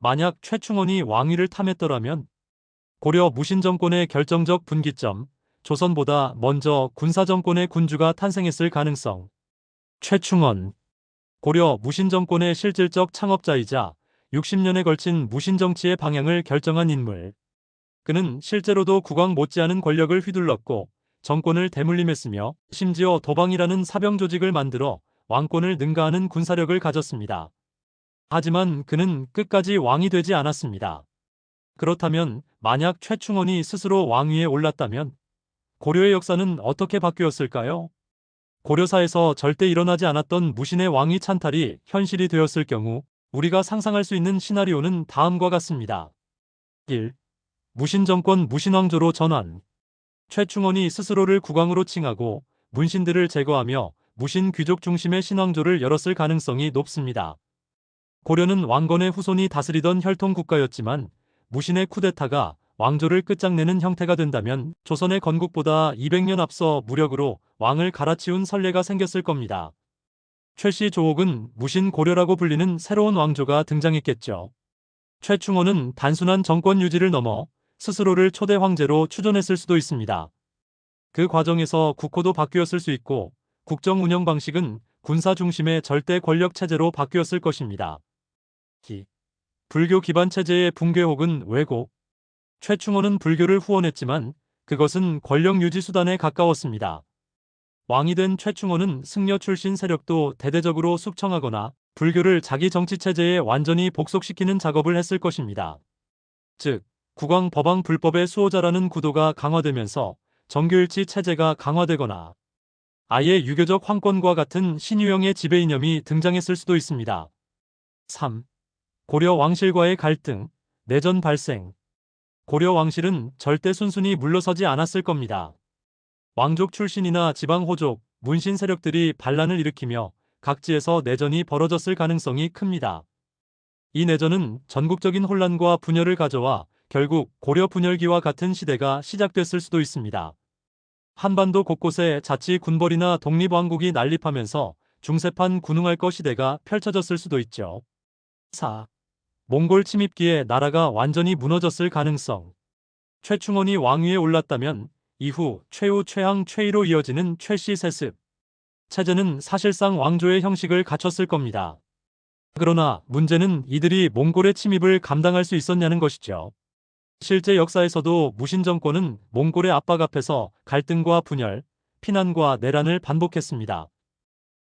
만약 최충원이 왕위를 탐했더라면 고려 무신정권의 결정적 분기점, 조선보다 먼저 군사정권의 군주가 탄생했을 가능성. 최충원, 고려 무신정권의 실질적 창업자이자 60년에 걸친 무신정치의 방향을 결정한 인물. 그는 실제로도 국왕 못지않은 권력을 휘둘렀고 정권을 대물림했으며 심지어 도방이라는 사병 조직을 만들어 왕권을 능가하는 군사력을 가졌습니다. 하지만 그는 끝까지 왕이 되지 않았습니다. 그렇다면 만약 최충원이 스스로 왕위에 올랐다면 고려의 역사는 어떻게 바뀌었을까요? 고려사에서 절대 일어나지 않았던 무신의 왕위 찬탈이 현실이 되었을 경우 우리가 상상할 수 있는 시나리오는 다음과 같습니다. 1. 무신정권 무신왕조로 전환. 최충원이 스스로를 국왕으로 칭하고 문신들을 제거하며 무신 귀족 중심의 신왕조를 열었을 가능성이 높습니다. 고려는 왕건의 후손이 다스리던 혈통국가였지만 무신의 쿠데타가 왕조를 끝장내는 형태가 된다면 조선의 건국보다 200년 앞서 무력으로 왕을 갈아치운 선례가 생겼을 겁니다. 최씨 조옥은 무신 고려라고 불리는 새로운 왕조가 등장했겠죠. 최충원은 단순한 정권 유지를 넘어 스스로를 초대 황제로 추존했을 수도 있습니다. 그 과정에서 국호도 바뀌었을 수 있고 국정 운영 방식은 군사 중심의 절대 권력 체제로 바뀌었을 것입니다. 불교 기반 체제의 붕괴 혹은 왜곡. 최충원은 불교를 후원했지만 그것은 권력 유지 수단에 가까웠습니다. 왕이 된 최충원은 승려 출신 세력도 대대적으로 숙청하거나 불교를 자기 정치 체제에 완전히 복속시키는 작업을 했을 것입니다. 즉, 국왕 법왕 불법의 수호자라는 구도가 강화되면서 정교일치 체제가 강화되거나 아예 유교적 황권과 같은 신유형의 지배 이념이 등장했을 수도 있습니다. 3. 고려 왕실과의 갈등, 내전 발생. 고려 왕실은 절대 순순히 물러서지 않았을 겁니다. 왕족 출신이나 지방 호족, 문신 세력들이 반란을 일으키며 각지에서 내전이 벌어졌을 가능성이 큽니다. 이 내전은 전국적인 혼란과 분열을 가져와 결국 고려 분열기와 같은 시대가 시작됐을 수도 있습니다. 한반도 곳곳에 자치 군벌이나 독립왕국이 난립하면서 중세판 군웅할 것 시대가 펼쳐졌을 수도 있죠. 4. 몽골 침입기에 나라가 완전히 무너졌을 가능성. 최충원이 왕위에 올랐다면 이후 최후, 최항, 최이로 이어지는 최씨 세습 체제는 사실상 왕조의 형식을 갖췄을 겁니다. 그러나 문제는 이들이 몽골의 침입을 감당할 수 있었냐는 것이죠. 실제 역사에서도 무신정권은 몽골의 압박 앞에서 갈등과 분열, 피난과 내란을 반복했습니다.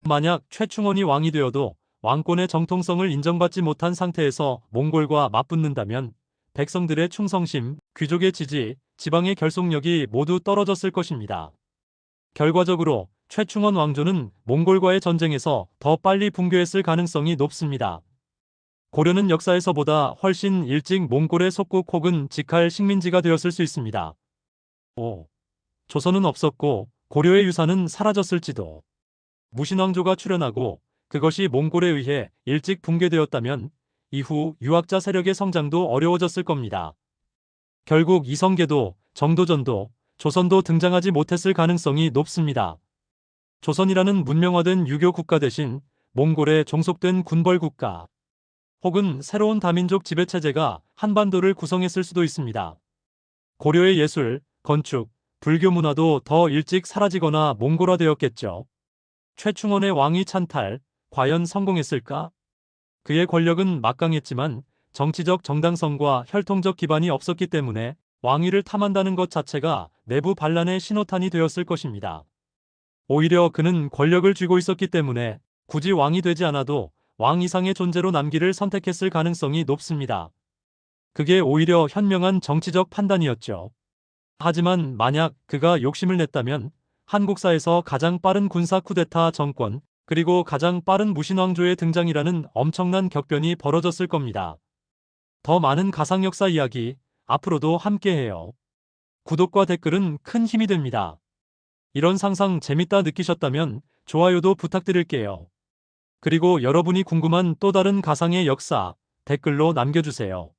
만약 최충원이 왕이 되어도 왕권의 정통성을 인정받지 못한 상태에서 몽골과 맞붙는다면 백성들의 충성심, 귀족의 지지, 지방의 결속력이 모두 떨어졌을 것입니다. 결과적으로 최충원 왕조는 몽골과의 전쟁에서 더 빨리 붕괴했을 가능성이 높습니다. 고려는 역사에서보다 훨씬 일찍 몽골의 속국 혹은 직할 식민지가 되었을 수 있습니다. 5. 조선은 없었고 고려의 유산은 사라졌을지도. 무신왕조가 출현하고 그것이 몽골에 의해 일찍 붕괴되었다면 이후 유학자 세력의 성장도 어려워졌을 겁니다. 결국 이성계도, 정도전도, 조선도 등장하지 못했을 가능성이 높습니다. 조선이라는 문명화된 유교 국가 대신 몽골에 종속된 군벌 국가 혹은 새로운 다민족 지배체제가 한반도를 구성했을 수도 있습니다. 고려의 예술, 건축, 불교 문화도 더 일찍 사라지거나 몽골화되었겠죠. 최충원의 왕위 찬탈, 과연 성공했을까? 그의 권력은 막강했지만 정치적 정당성과 혈통적 기반이 없었기 때문에 왕위를 탐한다는 것 자체가 내부 반란의 신호탄이 되었을 것입니다. 오히려 그는 권력을 쥐고 있었기 때문에 굳이 왕이 되지 않아도 왕 이상의 존재로 남기를 선택했을 가능성이 높습니다. 그게 오히려 현명한 정치적 판단이었죠. 하지만 만약 그가 욕심을 냈다면 한국사에서 가장 빠른 군사 쿠데타 정권, 그리고 가장 빠른 무신왕조의 등장이라는 엄청난 격변이 벌어졌을 겁니다. 더 많은 가상역사 이야기, 앞으로도 함께해요. 구독과 댓글은 큰 힘이 됩니다. 이런 상상 재밌다 느끼셨다면 좋아요도 부탁드릴게요. 그리고 여러분이 궁금한 또 다른 가상의 역사, 댓글로 남겨주세요.